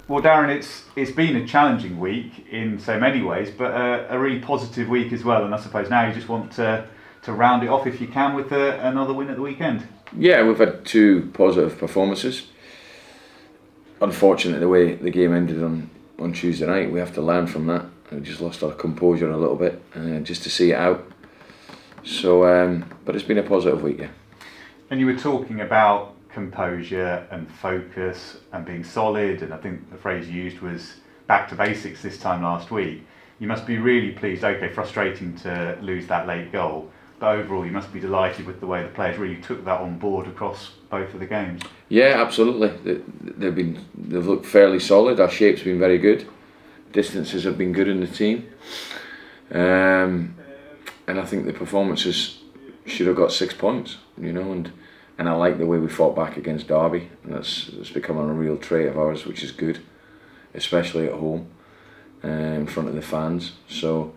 Well, Darren, it's been a challenging week in so many ways, but a really positive week as well. And I suppose now you just want to round it off if you can with another win at the weekend. Yeah, we've had two positive performances. Unfortunately, the way the game ended on Tuesday night, we have to learn from that. We just lost our composure a little bit, just to see it out. So, but it's been a positive week, yeah. And you were talking about composure and focus and being solid, and I think the phrase you used was back to basics this time last week. You must be really pleased. Okay, frustrating to lose that late goal, but overall you must be delighted with the way the players really took that on board across both of the games. Yeah, absolutely. They've looked fairly solid. Our shape's been very good. Distances have been good in the team, and I think the performances should have got 6 points. And I like the way we fought back against Derby, and it's become a real trait of ours, which is good, especially at home, in front of the fans. So,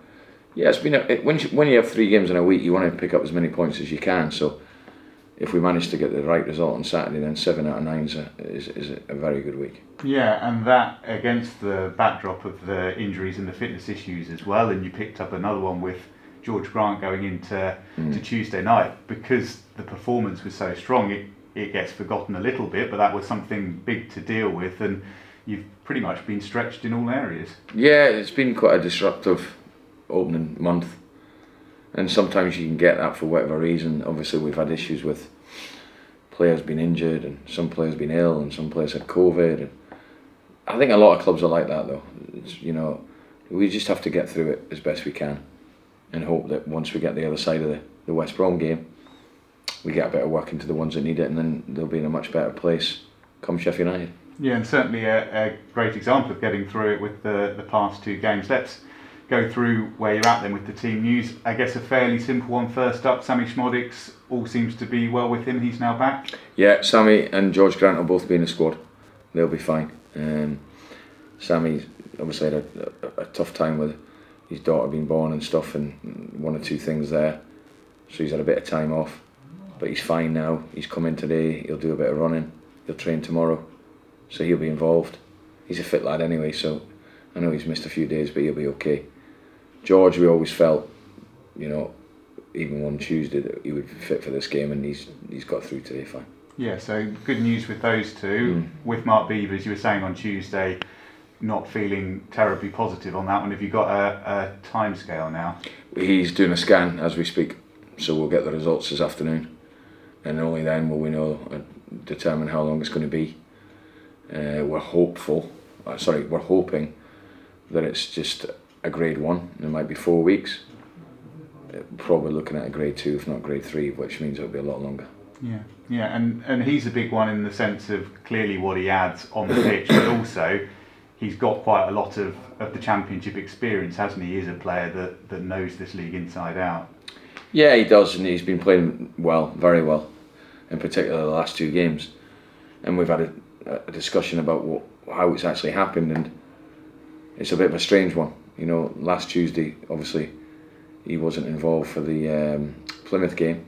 yeah, it's been when you have 3 games in a week, you want to pick up as many points as you can. So, if we manage to get the right result on Saturday, then 7 out of 9 is a very good week. Yeah, and that against the backdrop of the injuries and the fitness issues as well, and you picked up another one with George Grant going into to Tuesday night. Because the performance was so strong, it gets forgotten a little bit, but that was something big to deal with, and you've pretty much been stretched in all areas. Yeah, it's been quite a disruptive opening month, and sometimes you can get that for whatever reason. Obviously we've had issues with players being injured, and some players been ill, and some players had COVID, and I think a lot of clubs are like that though. We just have to get through it as best we can, and hope that once we get the other side of the West Brom game, we get a bit of work into the ones that need it, and then they'll be in a much better place come Sheffield United. Yeah, and certainly a great example of getting through it with the past 2 games. Let's go through where you're at then with the team news. I guess a fairly simple one first up. Sammy Schmodix, all seems to be well with him. He's now back. Yeah, Sammy and George Grant will both be in the squad. They'll be fine. Sammy obviously had a tough time with his daughter being born and stuff, and 1 or 2 things there, so he's had a bit of time off, but he's fine now. He's come in today, he'll do a bit of running, he'll train tomorrow, so he'll be involved. He's a fit lad anyway, so I know he's missed a few days, but he'll be okay. George, we always felt, even on Tuesday, that he would be fit for this game, and he's got through today fine. Yeah, so good news with those two. With Mark Beevers, you were saying on Tuesday, not feeling terribly positive on that one. Have you got a time scale now? He's doing a scan as we speak, so we'll get the results this afternoon, and only then will we know and determine how long it's going to be. We're hoping that it's just a grade 1. It might be 4 weeks. Probably looking at a grade 2, if not grade 3, which means it'll be a lot longer. Yeah, and he's a big one in the sense of clearly what he adds on the pitch, but also he's got quite a lot of the championship experience, hasn't he? He is a player that knows this league inside out. Yeah, he does, and he's been playing well, very well, in particular the last 2 games. And we've had a discussion about how it's actually happened, and it's a bit of a strange one. Last Tuesday, obviously, he wasn't involved for the Plymouth game,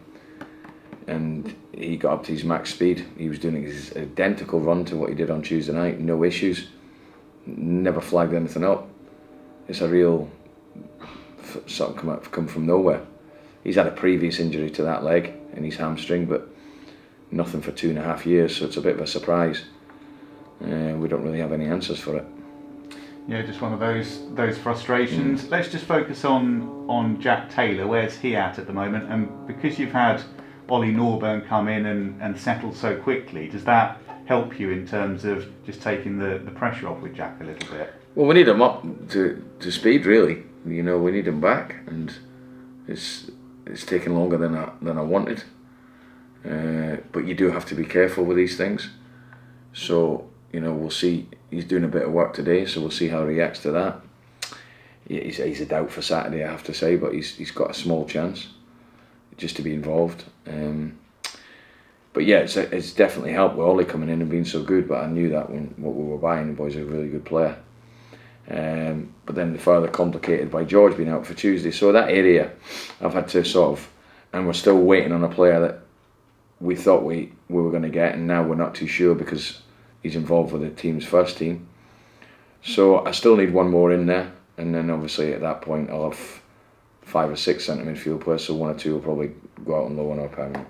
and he got up to his max speed. He was doing his identical run to what he did on Tuesday night, no issues. Never flagged anything up. It's a real something come from nowhere. He's had a previous injury to that leg in his hamstring, but nothing for 2.5 years, so it's a bit of a surprise. We don't really have any answers for it. Yeah, just one of those frustrations. Let's just focus on Jack Taylor. Where's he at the moment? And because you've had Ollie Norburn come in and settle so quickly, does that help you in terms of just taking the pressure off with Jack a little bit? Well, we need him up to speed, really. We need him back, and it's taken longer than I wanted. But you do have to be careful with these things. So we'll see. He's doing a bit of work today, so we'll see how he reacts to that. He's a doubt for Saturday, I have to say, but he's got a small chance just to be involved. But yeah, it's definitely helped with Ollie coming in and being so good. But I knew that when what we were buying, the boy's a really good player. But then further complicated by George being out for Tuesday. So that area, I've had to sort of, and we're still waiting on a player that we thought we were going to get, and now we're not too sure because he's involved with the team's first team. So I still need one more in there, and then obviously at that point I'll have 5 or 6 centre midfield players, so 1 or 2 will probably go out on loan or permanent.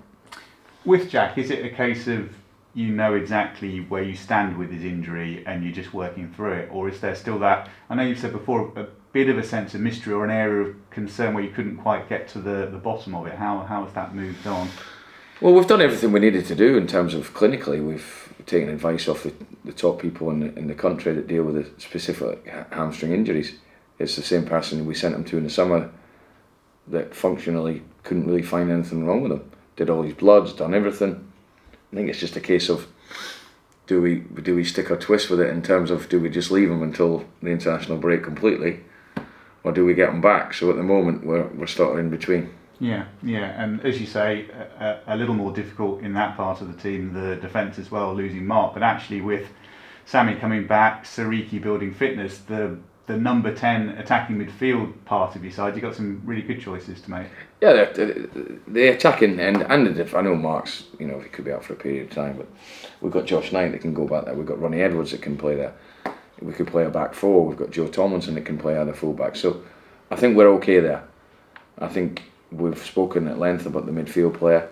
With Jack, is it a case of you know exactly where you stand with his injury and you're just working through it, or is there still that, I know you've said before, a bit of a sense of mystery or an area of concern where you couldn't quite get to the bottom of it? How has that moved on? Well, we've done everything we needed to do in terms of clinically. We've taken advice off the top people in the country that deal with the specific hamstring injuries. It's the same person we sent him to in the summer that functionally couldn't really find anything wrong with him. Did all his bloods, done everything. I think it's just a case of do we stick our twist with it in terms of do we just leave him until the international break completely, or do we get him back? So at the moment we're sort of in between. Yeah, and as you say, a little more difficult in that part of the team, the defence as well, losing Mark. But actually with Sammy coming back, Sariki building fitness, the number 10 attacking midfield part of your side, you've got some really good choices to make. Yeah, the attacking and the I know Mark's, he could be out for a period of time, but we've got Josh Knight that can go back there. We've got Ronnie Edwards that can play there. We could play a back 4. We've got Joe Tomlinson that can play either full back. So I think we're okay there. I think we've spoken at length about the midfield player,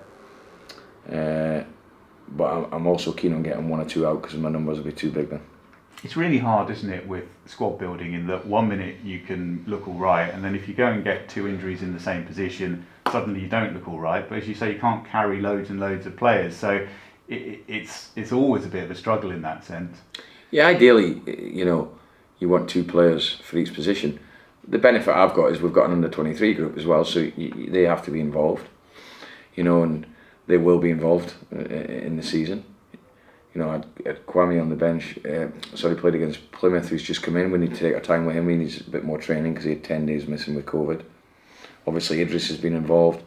but I'm also keen on getting 1 or 2 out because my numbers will be too big then. It's really hard, isn't it, with squad building, in that 1 minute you can look all right, and then if you go and get 2 injuries in the same position, suddenly you don't look all right. But as you say, you can't carry loads and loads of players, so it's always a bit of a struggle in that sense. Yeah, ideally, you want 2 players for each position. The benefit I've got is we've got an under-23 group as well, so they have to be involved, and they will be involved in the season. I had Kwame on the bench, played against Plymouth, who's just come in. We need to take our time with him. He needs a bit more training because he had 10 days missing with COVID. Obviously Idris has been involved.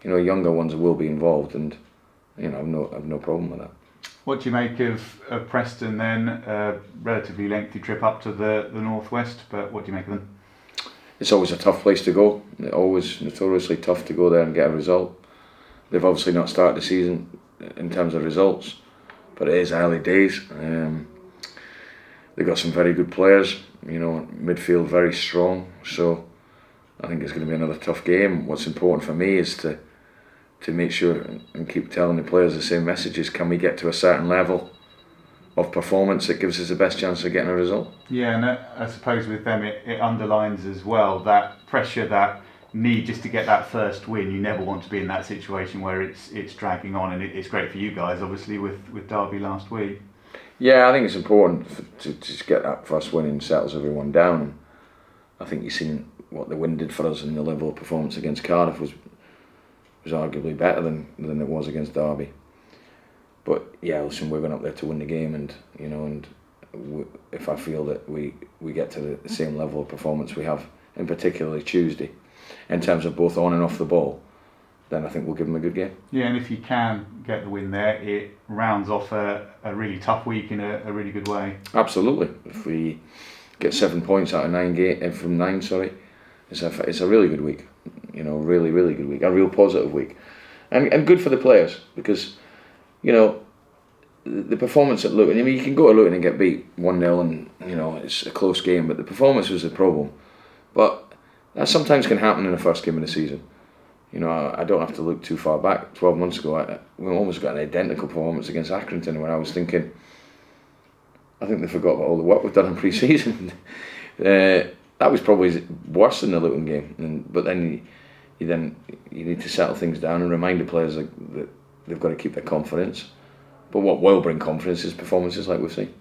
Younger ones will be involved, and I've no problem with that. What do you make of Preston then? A relatively lengthy trip up to the northwest, but what do you make of them? It's always a tough place to go. It's always notoriously tough to go there and get a result. They've obviously not started the season in terms of results, but it is early days. They've got some very good players, midfield very strong, so I think it's going to be another tough game. What's important for me is to make sure and keep telling the players the same messages. Can we get to a certain level of performance that gives us the best chance of getting a result? Yeah, and I suppose with them it underlines as well that pressure, that need just to get that first win. You never want to be in that situation where it's dragging on, and it's great for you guys obviously with Derby last week. Yeah, I think it's important to just get that first win and settles everyone down. And I think you've seen what the win did for us, and the level of performance against Cardiff was arguably better than it was against Derby. But yeah, listen, we're going up there to win the game, and if I feel that we get to the same level of performance we have, in particularly Tuesday, in terms of both on and off the ball, then I think we'll give them a good game. Yeah, and if you can get the win there, it rounds off a really tough week in a really good way. Absolutely. If we get 7 points out of 9 from 9, it's a really good week. Really, really good week. A real positive week, and good for the players, because the performance at Luton. You can go to Luton and get beat 1-0, and it's a close game, but the performance was the problem. But that sometimes can happen in the first game of the season. I don't have to look too far back. 12 months ago, we almost got an identical performance against Accrington, when I was thinking, I think they forgot about all the work we've done in pre-season. That was probably worse than the Luton game. But then you need to settle things down and remind the players that they've got to keep their confidence. But what will bring confidence is performances like we've seen.